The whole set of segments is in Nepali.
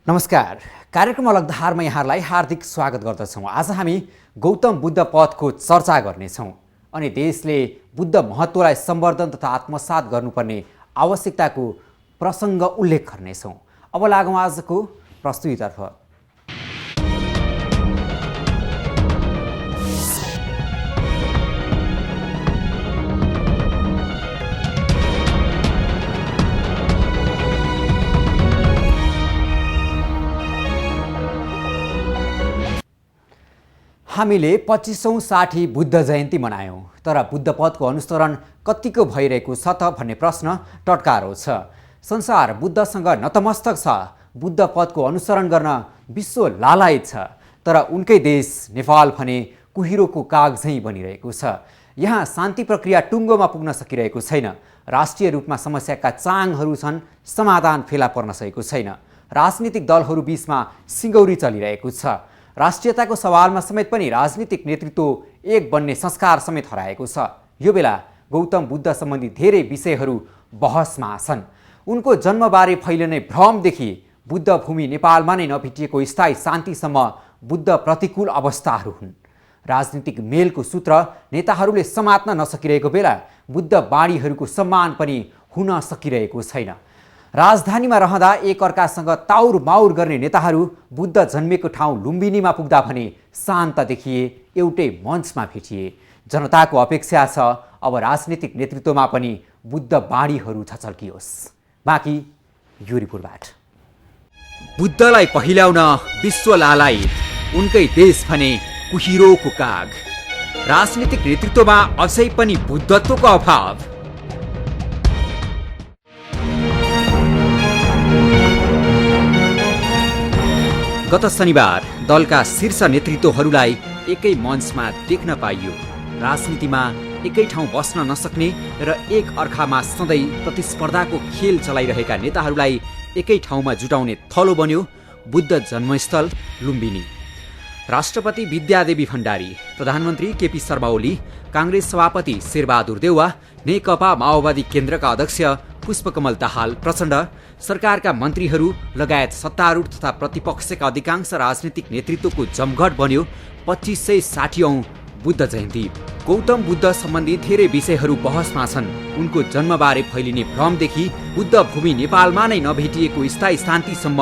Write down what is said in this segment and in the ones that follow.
नमस्कार। कार्यक्रम अलग धारमा यहाँलाई हार्दिक स्वागत गर्दछौँ। आज हामी गौतम बुद्ध पथको चर्चा गर्नेछौँ अनि देशले बुद्ध महत्त्वलाई सम्वर्धन तथा आत्मसात गर्नुपर्ने आवश्यकताको प्रसङ्ग उल्लेख गर्नेछौँ। अब लागौँ आजको प्रस्तुतितर्फ। हामीले 25औं 60 बुद्ध जयन्ती मनायौँ, तर बुद्ध पथको अनुसरण कतिको भइरहेको छ त भन्ने प्रश्न टटकारो छ। संसार बुद्धसँग नतमस्तक छ, बुद्ध पथको अनुसरण गर्न विश्व लालायत छ, तर उनकै देश नेपाल भने कुहिरोको काग झैँ बनिरहेको छ। यहाँ शान्ति प्रक्रिया टुङ्गोमा पुग्न सकिरहेको छैन। राष्ट्रिय रूपमा समस्याका चाङहरू छन्, समाधान फेला पर्न सकेको छैन। राजनीतिक दलहरू बीचमा सिङ्गौरी चलिरहेको छ। राष्ट्रियताको सवालमा समेत पनि राजनीतिक नेतृत्व एक बन्ने संस्कार समेत हराएको छ। यो बेला गौतम बुद्ध सम्बन्धी धेरै विषयहरू बहसमा छन्। उनको जन्मबारे फैलिने भ्रमदेखि बुद्ध भूमि नेपालमा नै नभेटिएको स्थायी शान्तिसम्म बुद्ध प्रतिकूल अवस्थाहरू हुन्। राजनीतिक मेलको सूत्र नेताहरूले समात्न नसकिरहेको बेला बुद्ध बाणीहरूको सम्मान पनि हुन सकिरहेको छैन। राजधानीमा रहँदा एकअर्कासँग ताउर माउर गर्ने नेताहरू बुद्ध जन्मेको ठाउँ लुम्बिनीमा पुग्दा भने शान्त देखिए, एउटै मञ्चमा भेटिए। जनताको अपेक्षा छ अब राजनीतिक नेतृत्वमा पनि बुद्ध बाणीहरू छचल्कियोस्। बाँकी यो रिपोर्टबाट। बुद्धलाई पहिल्याउन विश्व लालायत, उनकै देश भने कुहिरोको काग। राजनीतिक नेतृत्वमा अझै पनि बुद्धत्वको अभाव। गत शनिबार दलका शीर्ष नेतृत्वहरूलाई एकै मञ्चमा देख्न पाइयो। राजनीतिमा एकै ठाउँ बस्न नसक्ने र एक अर्कामा सधैँ प्रतिस्पर्धाको खेल चलाइरहेका नेताहरूलाई एकै ठाउँमा जुटाउने थलो बन्यो बुद्ध जन्मस्थल लुम्बिनी। राष्ट्रपति विद्यादेवी भण्डारी, प्रधानमन्त्री केपी शर्मा ओली, काङ्ग्रेस सभापति शेरबहादुर देउवा, नेकपा माओवादी केन्द्रका अध्यक्ष पुष्पकमल दाहाल प्रचण्ड, सरकारका मन्त्रीहरू लगायत सत्तारूढ तथा प्रतिपक्षका अधिकांश राजनीतिक नेतृत्वको जमघट बन्यो 2560औं बुद्ध जयन्ती। गौतम बुद्ध सम्बन्धी धेरै विषयहरू बहसमा छन्। उनको जन्मबारे फैलिने भ्रमदेखि बुद्ध भूमि नेपालमा नै नभेटिएको स्थायी शान्तिसम्म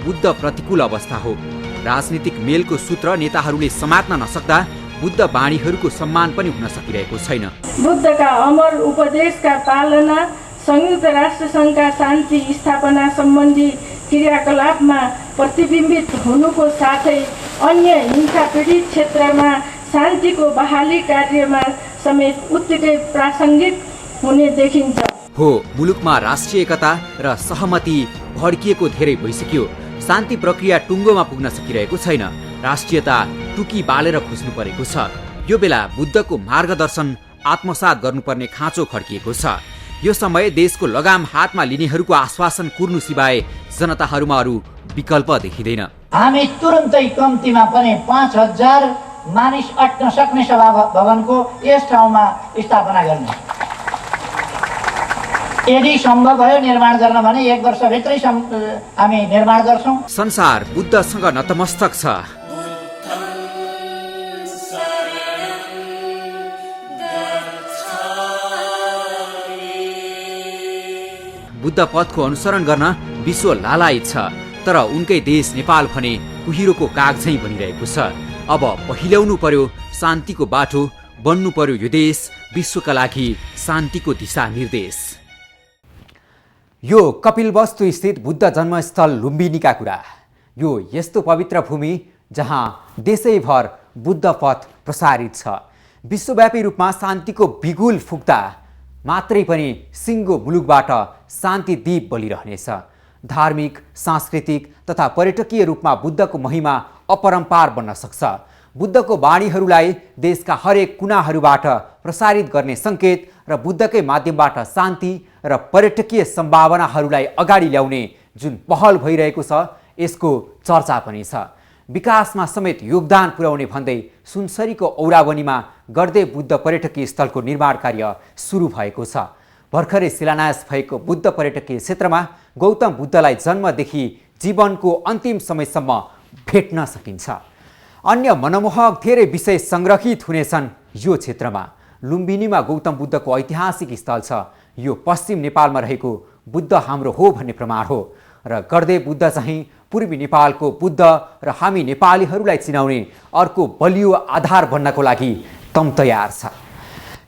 बुद्ध प्रतिकूल अवस्था हो। राजनीतिक मेलको सूत्र नेताहरूले समात्न नसक्दा बुद्ध बाणीहरूको सम्मान पनि हुन सकिरहेको छैन। बुद्धका अमर उपदेशका पालना, संयुक्त राष्ट्रसङ्घका शान्ति स्थापना सम्बन्धी क्रियाकलापमा प्रतिबिम्बित हुनुको साथै अन्य हिंसा पीडित क्षेत्रमा शान्तिको बहाली कार्यमा समेत उत्तिकै प्रासङ्गिक हुने देखिन्छ। हो, मुलुकमा राष्ट्रिय एकता र सहमति भड्किएको धेरै भइसक्यो। शान्ति प्रक्रिया टुङ्गोमा पुग्न सकिरहेको छैन। राष्ट्रियता टुकी बालेर खोज्नु परेको छ। यो बेला बुद्धको मार्गदर्शन आत्मसात गर्नुपर्ने खाँचो खड्किएको छ। यो समय देशको लगाम हातमा लिनेहरूको आश्वासन कुर्नु सिवाय जनताहरूमा अरू विकल्प देखिँदैन। हामी तुरुन्तै कम्तीमा पनि 5000 मानिस अट्न सक्ने सभा भवनको यस ठाउँमा स्थापना गर्ने। यदि सम्भव भयो निर्माण गर्न भने 1 वर्षभित्रै हामी निर्माण गर्छौँ। संसार बुद्धसँग नतमस्तक छ। बुद्ध पथको अनुसरण गर्न विश्व लालायत छ, तर उनकै देश नेपाल भने कुहिरोको काग झैँ बनिरहेको छ। अब पहिल्याउनु पर्यो शान्तिको बाटो, बन्नु पर्यो यो देश विश्वका लागि शान्तिको दिशा निर्देश। यो कपिलवस्तु स्थित बुद्ध जन्मस्थल लुम्बिनीका कुरा। यो यस्तो पवित्र भूमि जहाँ देशैभर बुद्ध पथ प्रसारित छ। विश्वव्यापी रूपमा शान्तिको बिगुल फुक्दा मात्रै पनि सिङ्गो मुलुकबाट शान्ति दीप बलिरहनेछ। धार्मिक, सांस्कृतिक तथा पर्यटकीय रूपमा बुद्धको महिमा अपरम्पार बन्न सक्छ। बुद्धको बाणीहरूलाई देशका हरेक कुनाहरूबाट प्रसारित गर्ने सङ्केत र बुद्धकै माध्यमबाट शान्ति र पर्यटकीय सम्भावनाहरूलाई अगाडि ल्याउने जुन पहल भइरहेको छ, यसको चर्चा पनि छ। विकासमा समेत योगदान पुर्याउने भन्दै सुनसरीको औरावनीमा गर्दै बुद्ध पर्यटकीय स्थलको निर्माण कार्य सुरु भएको छ। भर्खरै शिलान्यास भएको बुद्ध पर्यटकीय क्षेत्रमा गौतम बुद्धलाई जन्मदेखि जीवनको अन्तिम समयसम्म भेट्न सकिन्छ। अन्य मनमोहक धेरै विषय संग्रहित हुनेछन् यो क्षेत्रमा। लुम्बिनीमा गौतम बुद्धको ऐतिहासिक स्थल छ। यो पश्चिम नेपालमा रहेको बुद्ध हाम्रो हो भन्ने प्रमाण हो र गर्दै बुद्ध चाहिँ पूर्वी नेपालको बुद्ध र हामी नेपालीहरूलाई चिनाउने अर्को बलियो आधार बन्नको लागि तम तयार छ।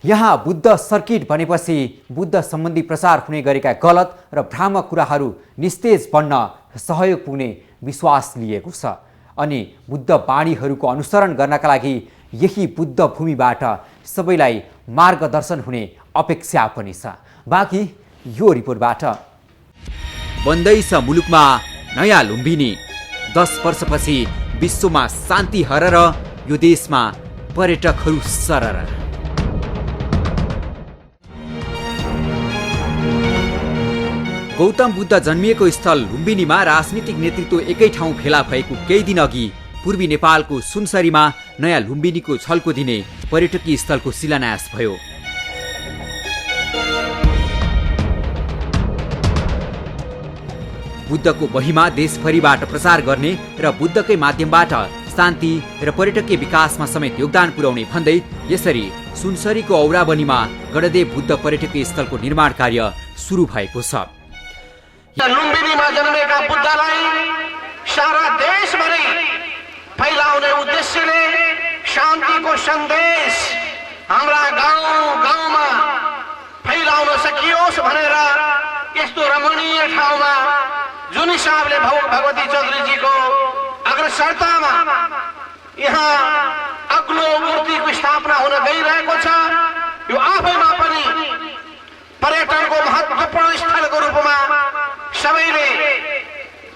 यहाँ बुद्ध सर्किट बनेपछि बुद्ध सम्बन्धी प्रचार हुने गरेका गलत र भ्रामक कुराहरू निस्तेज बन्न सहयोग पुग्ने विश्वास लिएको छ अनि बुद्ध बाणीहरूको अनुसरण गर्नका लागि यही बुद्ध भूमिबाट सबैलाई मार्गदर्शन हुने अपेक्षा पनि छ। बाँकी यो रिपोर्टबाट। बन्दैछ मुलुकमा नयाँ लुम्बिनी, 10 वर्षपछि विश्वमा शान्ति हरर, यो देशमा पर्यटकहरू सरर। गौतम बुद्ध जन्मिएको स्थल लुम्बिनीमा राजनीतिक नेतृत्व एकै ठाउँ भेला भएको केही दिन अघि पूर्वी नेपालको सुनसरीमा नयाँ लुम्बिनीको छल्को दिने पर्यटकीय स्थलको शिलान्यास भयो। बुद्धको महिमा देशभरिबाट प्रचार गर्ने र बुद्धकै माध्यमबाट शान्ति र पर्यटकीय विकासमा समेत योगदान पुर्याउने भन्दै यसरी सुनसरीको औराबनीमा गणदेव बुद्ध पर्यटकीय स्थलको निर्माण कार्य सुरु भएको छ। लुम्बिनीमा जन्मेका बुद्धलाई सारा देशभरि फैलाउने उद्देश्यले शान्तिको सन्देश हाम्रा गाउँमा फैलाउन सकियोस् भनेर यस्तो रमणीय ठाउँमा जुन हिसाबले भगवती चौधरीजीको अग्रसरतामा यहाँ अग्लो मूर्तिको स्थापना हुन गइरहेको छ, यो आफैमा पनि पर्यटनको महत्त्वपूर्ण स्थलको रूपमा सबैले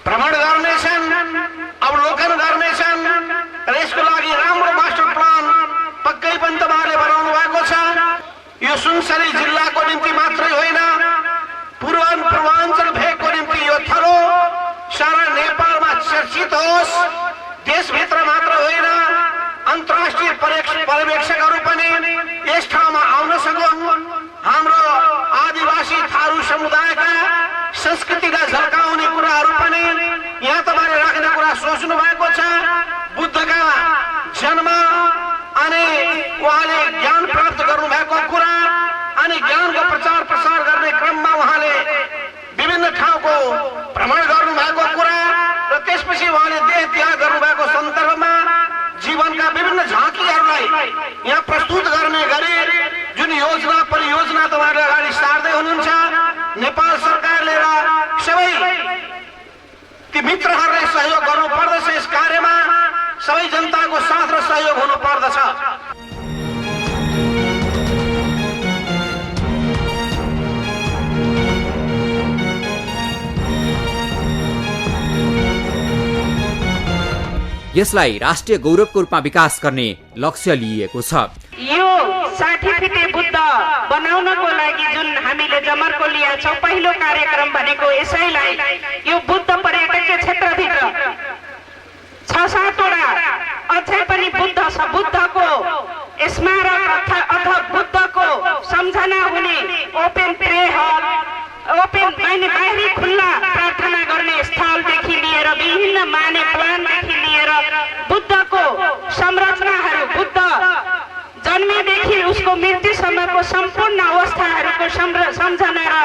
भ्रमण गर्नेछन्, अवलोकन गर्नेछन् र यसको लागि राम्रो मास्टर प्लान पक्कै पनि तपाईँहरूले बनाउनु भएको छ। यो सुनसरी जिल्लाको निम्ति मात्रै होइन, पूर्वाञ्चल भेगको निम्ति यो थलो सारा नेपालमा चर्चित होस्। देशभित्र मात्र होइन, अन्तर्राष्ट्रिय पर्यवेक्षकहरू पनि यस ठाउँमा आउन सकुन्। हाम्रो आदिवासी थारू समुदायका संस्कृतिलाई झल्काउने कुराहरू पनि यहाँ तपाईँले राख्ने कुरा सोच्नु भएको छ। बुद्धका जन्म अनि उहाँले ज्ञान प्राप्त गर्नुभएको कुरा अनि ज्ञानको प्रचार प्रसार गर्ने क्रममा उहाँले विभिन्न ठाउँको भ्रमण गर्नुभएको कुरा र त्यसपछि उहाँले देह त्याग गर्नुभएको सन्दर्भमा जीवनका विभिन्न झाँकीहरूलाई यहाँ प्रस्तुत गर्ने गरी जुन योजना परियोजना तपाईँहरूले अगाडि सार्दै हुनुहुन्छ, नेपाल सरकारले र सबै ती मित्रहरूले सहयोग गर्नु पर्दछ। यस कार्यमा सबै जनताको साथ र सहयोग हुनु पर्दछ। यसलाई राष्ट्रिय गौरवको रूपमा विकास गर्ने लक्ष्य लिएको छ। यो 60 फिटे बुद्ध बनाउनको लागि जुन हामीले जमर्को लिएका छौँ, पहिलो कार्यक्रम भनेको यसैलाई यो बुद्ध पर्यटकीय क्षेत्रभित्र 6-7 वटा अझै पनि बुद्ध छ, बुद्धको स्मारक अथवा बुद्धको सम्झना हुने ओपन प्रे हल, ओपन बाहिरी खुल्ला प्रार्थना गर्ने स्थलदेखि लिएर विभिन्न माने प्लानदेखि लिएर बुद्धको संरचनाहरू, बुद्ध जन्मेदेखि उसको मृत्युसम्मको सम्पूर्ण अवस्थाहरूको सम्झना र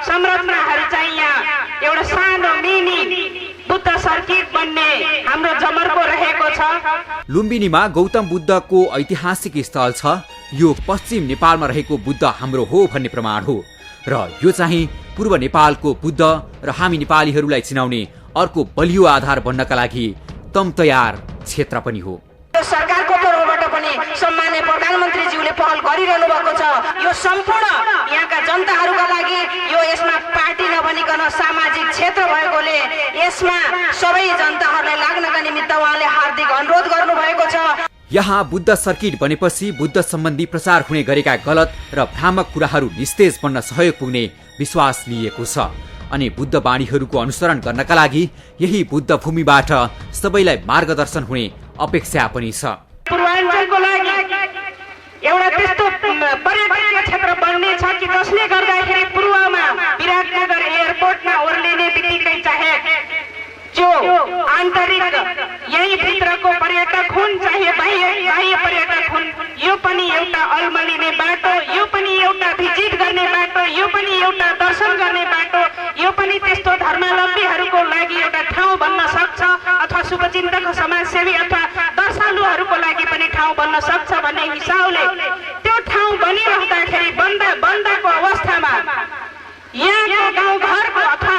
संरचनाहरू चाहिँ यहाँ एउटा सानो मिनी बुद्ध सर्किट बन्ने हाम्रो जमर्को रहेको छ। लुम्बिनीमा गौतम बुद्धको ऐतिहासिक स्थल छ। यो पश्चिम नेपालमा रहेको बुद्ध हाम्रो हो भन्ने प्रमाण हो र यो चाहिँ पूर्व नेपालको बुद्ध र हामी नेपालीहरूलाई चिनाउने अर्को बलियो आधार बन्नका लागि तम तयार क्षेत्र पनि हो। सरकारको तर्फबाट पनि सम्माननीय प्रधानमन्त्रीज्यूले पहल गरिरहनु भएको छ। यो सम्पूर्ण यहाँका जनताहरूका लागि यो यसमा पार्टी नभनिकन सामाजिक क्षेत्र भएकोले यसमा सबै जनताहरूलाई लाग्नका निमित्त उहाँले हार्दिक अनुरोध गर्नुभएको छ। यहाँ बुद्ध सर्किट बनेपछि बुद्ध सम्बन्धी प्रचार हुने गरेका गलत र भ्रामक कुराहरू निस्तेज बन्न सहयोग पुग्ने विश्वास लिएको छ अनि बुद्ध बाणीहरूको अनुसरण गर्नका लागि यही बुद्ध भूमिबाट सबैलाई मार्गदर्शन हुने अपेक्षा पनि छ। पूर्वाञ्चलको लागि एउटा त्यस्तो पर्यटकीय क्षेत्र बन्ने छ कि जसले गर्दाखेरि पूर्वमा विराटनगर एयरपोर्टमा ओर्लिने बित्तिकै चाहे यो पनि एउटा अल्मलिने बाटो, यो पनि एउटा भिजिट गर्ने बाटो, यो पनि एउटा दर्शन गर्ने बाटो, यो पनि त्यस्तो धर्मावलम्बीहरूको लागि एउटा ठाउँ बन्न सक्छ अथवा शुभचिन्तक समाजसेवी अथवा दर्शालुहरूको लागि पनि ठाउँ बन्न सक्छ भन्ने हिसाबले त्यो ठाउँ बनिरहँदाखेरि बन्दाको अवस्थामा यहाँको गाउँघरको अथवा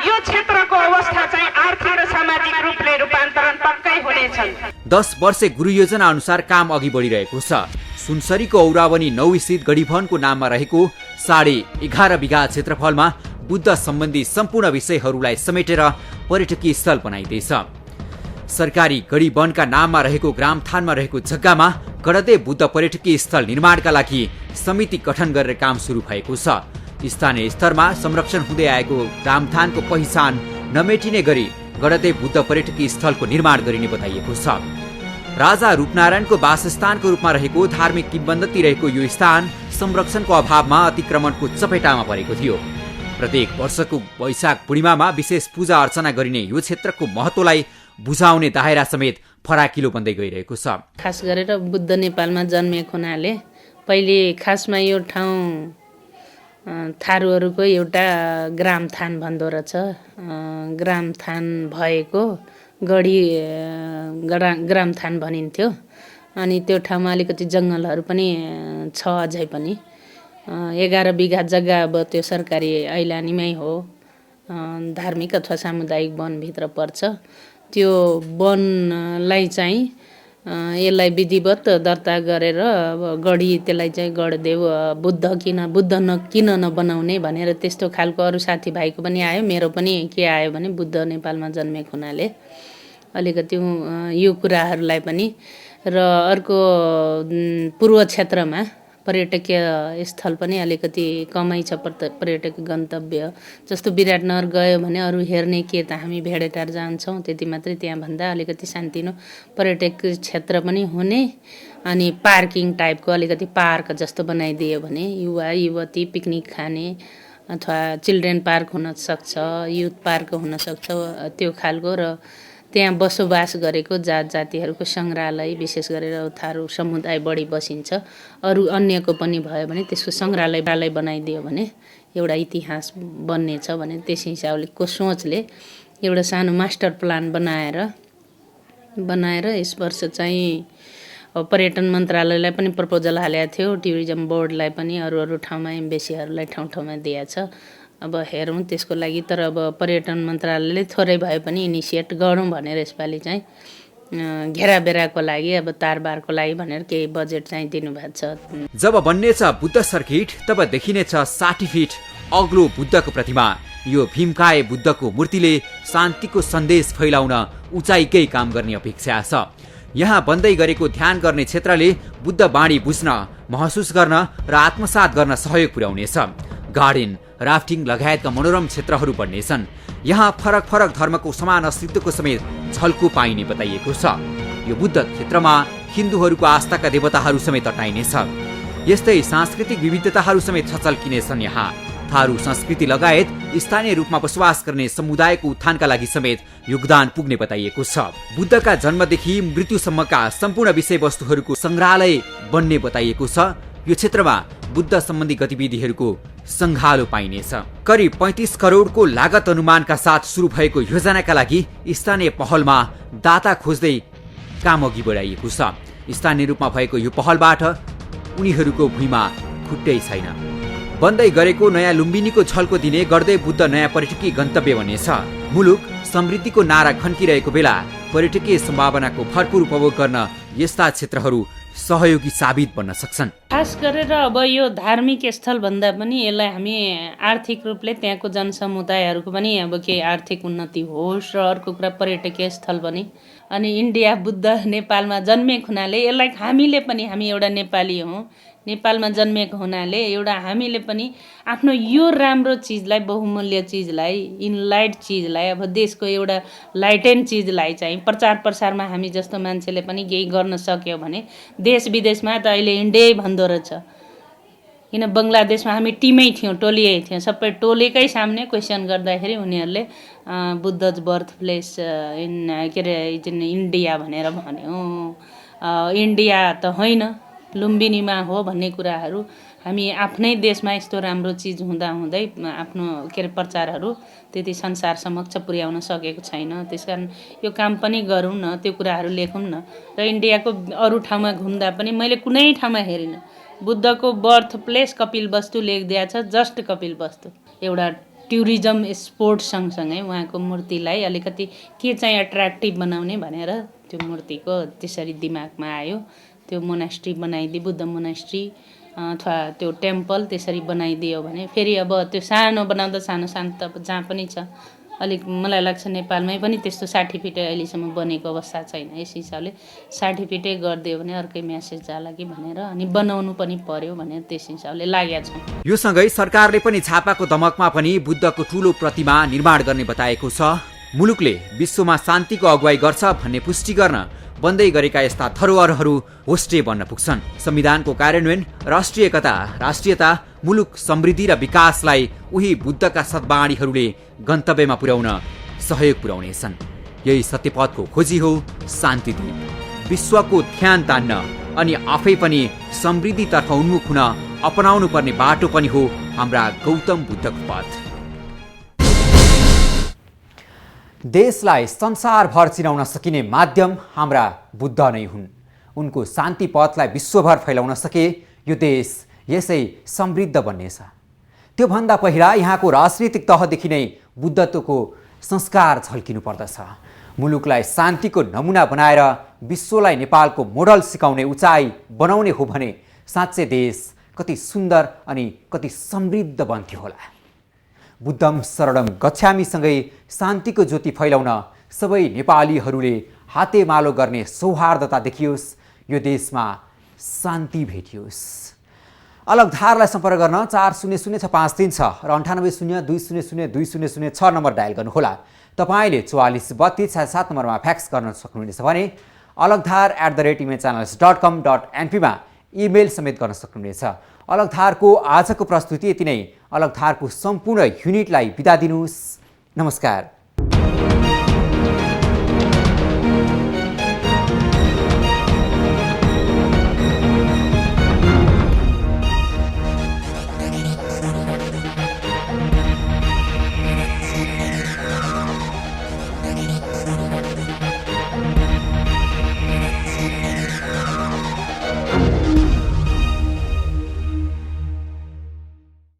यो क्षेत्रको अवस्था चाहिँ आर्थिक र सामाजिक रूपले रूपान्तरण पक्कै हुनेछन्। 10 वर्षे गुरु योजना अनुसार काम अघि बढिरहेको छ। सुनसरीको औरावनी 9 स्थित गढीभवनको नाममा रहेको 11.5 बिघा क्षेत्रफलमा बुद्ध सम्बन्धी सम्पूर्ण विषयहरूलाई समेटेर पर्यटकीय स्थल बनाइँदैछ। सरकारी गढीवनका नाममा रहेको ग्रामथानमा रहेको जग्गामा गणदेव बुद्ध पर्यटकीय स्थल निर्माणका लागि समिति गठन गरेर काम सुरु भएको छ। स्थानीय स्तरमा संरक्षण हुँदै आएको ग्रामथानको पहिचान नमेटिने गरी गणदेव बुद्ध पर्यटकीय स्थलको निर्माण गरिने बताइएको छ। राजा रूपनारायणको वासस्थानको रूपमा रहेको धार्मिक किंवदन्ती रहेको यो स्थान संरक्षणको अभावमा अतिक्रमणको चपेटामा परेको थियो। प्रत्येक वर्षको वैशाख पूर्णिमामा विशेष पूजा अर्चना गरिने यो क्षेत्रको महत्त्वलाई बुझाउने दायरा समेत फराकिलो बन्दै गइरहेको छ। खास गरेर बुद्ध नेपालमा जन्मेको हुनाले पहिले खासमा यो ठाउँ थारूहरूको एउटा ग्रामथान भन्दो रहेछ। ग्रामथान भएको ग्रामथान भनिन्थ्यो। अनि त्यो ठाउँमा अलिकति जङ्गलहरू पनि छ अझै पनि। 11 बिघा जग्गा अब त्यो सरकारी ऐलानीमै हो, धार्मिक अथवा सामुदायिक वनभित्र पर्छ। त्यो वनलाई चाहिँ यसलाई विधिवत दर्ता गरेर अब गढी त्यसलाई चाहिँ गढदेव बुद्ध किन नबनाउने भनेर त्यस्तो खालको अरू साथीभाइको पनि आयो। मेरो पनि के आयो भने बुद्ध नेपालमा जन्मेको हुनाले अलिकति यो कुराहरूलाई पनि र अर्को पूर्व क्षेत्रमा पर्यटकीय स्थल पनि अलिकति कमै छ। पर्यटक गन्तव्य जस्तो विराटनगर गयो भने अरू हेर्ने के त हामी भेडेटार जान्छौँ त्यति मात्रै, त्यहाँ भन्दा अलिकति सानोतिनो पर्यटक क्षेत्र पनि हुने। अनि पार्किङ टाइपको अलिकति पार्क जस्तो बनाइदियो भने युवा युवती पिकनिक खाने अथवा चिल्ड्रेन पार्क हुनसक्छ, युथ पार्क हुनसक्छ, त्यो खालको। र त्यहाँ बसोबास गरेको जात जातिहरूको सङ्ग्रहालय, विशेष गरेर थारू समुदाय बढी बसिन्छ, अरू अन्यको पनि भयो भने त्यसको सङ्ग्रहालय बनाइदियो भने एउटा इतिहास बन्नेछ भने त्यस हिसाबले को सोचले एउटा सानो मास्टर प्लान बनाएर यस वर्ष चाहिँ पर्यटन मन्त्रालयलाई पनि प्रपोजल हालेको थियो, टुरिज्म बोर्डलाई पनि, अरू ठाउँमा एम्बेसीहरूलाई ठाउँमा दिएको छ। अब हेरौँ त्यसको लागि। तर अब पर्यटन मन्त्रालयले थोरै भए पनि इनिसिएट गरौँ भनेर यसपालि चाहिँ घेराबेराको लागि अब तारबारको लागि भनेर केही बजेट चाहिँ दिनुभएको छ। जब बन्नेछ बुद्ध सर्किट तब देखिनेछ 60 फिट अग्लो बुद्धको प्रतिमा। यो भीमकाय बुद्धको मूर्तिले शान्तिको सन्देश फैलाउन उचाइकै काम गर्ने अपेक्षा छ। यहाँ बन्दै गरेको ध्यान गर्ने क्षेत्रले बुद्ध बाणी बुझ्न, महसुस गर्न र आत्मसात गर्न सहयोग पुर्याउनेछ। गार्डन, राफ्टिङ लगायतका मनोरम क्षेत्रहरू बन्नेछन्। यहाँ फरक फरक धर्मको समान अस्तित्वको समेत झल्को पाइने बताइएको छ। यो बुद्ध क्षेत्रमा हिन्दूहरूको आस्थाका देवताहरू समेत अटाइनेछ। यस्तै सांस्कृतिक विविधताहरू समेत छचल्किनेछन्। यहाँ थारू संस्कृति लगायत स्थानीय रूपमा बसोबास गर्ने समुदायको उत्थानका लागि समेत योगदान पुग्ने बताइएको छ। बुद्धका जन्मदेखि मृत्युसम्मका सम्पूर्ण विषयवस्तुहरूको सङ्ग्रहालय बन्ने बताइएको छ। यो क्षेत्रमा बुद्ध सम्बन्धी गतिविधिहरूको सङ्घालो पाइनेछ। करिब 35 करोडको लागत अनुमानका साथ सुरु भएको योजनाका लागि स्थानीय पहलमा दाता खोज्दै काम अघि बढाइएको छ। स्थानीय रूपमा भएको यो पहलबाट उनीहरूको भुइँमा खुट्टै छैन। बन्दै गरेको नयाँ लुम्बिनीको झल्को दिने गढदेव बुद्ध नयाँ पर्यटकीय गन्तव्य बन्नेछ। मुलुक समृद्धिको नारा खन्किरहेको बेला पर्यटकीय सम्भावनाको भरपूर उपभोग गर्न यस्ता क्षेत्रहरू सहयोगी साबित बन्न सक्छन्। खास गरेर अब यो धार्मिक स्थल भन्दा पनि यसलाई हामी आर्थिक रूपले त्यहाँको जनसमुदायहरूको पनि अब केही आर्थिक उन्नति होस् र अर्को कुरा पर्यटकीय स्थल पनि। अनि इन्डिया बुद्ध नेपालमा जन्मेको हुनाले यसलाई हामी एउटा नेपाली हौँ, नेपालमा जन्मेको हुनाले एउटा हामीले पनि आफ्नो यो राम्रो चिजलाई, बहुमूल्य चिजलाई, इनलाइट चिजलाई, अब देशको एउटा लाइटेन चिजलाई चाहिँ प्रचार प्रसारमा हामी जस्तो मान्छेले पनि केही गर्न सक्यो भने देश विदेशमा त अहिले इन्डियै भन्दो रहेछ। किन बङ्गलादेशमा हामी टिमै थियौँ, टोलियै थियौँ, सबै टोलेकै सामने क्वेसन गर्दाखेरि उनीहरूले बुद्धज बर्थ प्लेस इन्डिया भनेर भन्यो। इन्डिया त होइन, लुम्बिनीमा हो भन्ने कुराहरू हामी आफ्नै देशमा यस्तो राम्रो चिज हुँदाहुँदै आफ्नो के अरे प्रचारहरू त्यति संसार समक्ष पुर्याउन सकेको छैन। त्यसकारण यो काम पनि गरौँ न, त्यो कुराहरू लेखौँ न। र इन्डियाको अरू ठाउँमा घुम्दा पनि मैले कुनै ठाउँमा हेरिनँ बुद्धको बर्थ प्लेस कपिलवस्तु लेखिदिएको छ, जस्ट कपिलवस्तु। एउटा टुरिज्म स्पोर्ट सँगसँगै उहाँको मूर्तिलाई अलिकति के चाहिँ एट्र्याक्टिभ बनाउने भनेर त्यो मूर्तिको त्यसरी दिमागमा आयो। त्यो मोनास्ट्री बनाइदियो, बुद्ध मोनास्ट्री अथवा त्यो टेम्पल त्यसरी बनाइदियो भने फेरि अब त्यो सानो बनाउँदा सानो सानो त जहाँ पनि छ। अलिक मलाई लाग्छ नेपालमै पनि त्यस्तो 60 फिटे अहिलेसम्म बनेको अवस्था छैन। यस हिसाबले 60 फिटे गरिदियो भने अर्कै म्यासेज जाला कि भनेर अनि बनाउनु पनि पर्यो भनेर त्यस हिसाबले लागेका छौँ। यो सँगै सरकारले पनि छापाको दमकमा पनि बुद्धको ठूलो प्रतिमा निर्माण गर्ने बताएको छ। मुलुकले विश्वमा शान्तिको अगुवाई गर्छ भन्ने पुष्टि गर्न बन्दै गरेका यस्ता धरोहरहरू होस्टे बन्न पुग्छन्। संविधानको कार्यान्वयन, राष्ट्रिय एकता, राष्ट्रियता, मुलुक समृद्धि र विकासलाई उही बुद्धका सद्वाणीहरूले गन्तव्यमा पुर्याउन सहयोग पुर्याउनेछन्। यही सत्यपथको खोजी हो शान्तिदीप। विश्वको ध्यान तान्न अनि आफै पनि समृद्धितर्फ उन्मुख हुन अपनाउनु पर्ने बाटो पनि हो हाम्रा गौतम बुद्धको पथ। देशलाई संसारभर चिनाउन सकिने माध्यम हाम्रा बुद्ध नै हुन्। उनको शान्ति पथलाई विश्वभर फैलाउन सके यो देश यसै समृद्ध बन्नेछ। त्योभन्दा पहिला यहाँको राजनीतिक तहदेखि नै बुद्धत्वको संस्कार झल्किनु पर्दछ। मुलुकलाई शान्तिको नमुना बनाएर विश्वलाई नेपालको मोडल सिकाउने उचाइ बनाउने हो भने साँच्चै देश कति सुन्दर अनि कति समृद्ध बन्थ्यो होला। बुद्धम शरणम गच्छामीसँगै शान्तिको ज्योति फैलाउन सबै नेपालीहरूले हातेमालो गर्ने सौहार्दता देखियोस्, यो देशमा शान्ति भेटियोस्। अलगधारलाई सम्पर्क गर्न 400653 छ र 9802002006 नम्बर डायल गर्नुहोला। तपाईँले 443267 नम्बरमा फ्याक्स गर्न सक्नुहुनेछ भने alagdhar@imagechannels.com.np मा इमेल समेत गर्न सक्नुहुनेछ। अलगधारको आजको प्रस्तुति यति नै। अलगधारको सम्पूर्ण युनिटलाई बिदा दिनुहोस्। नमस्कार।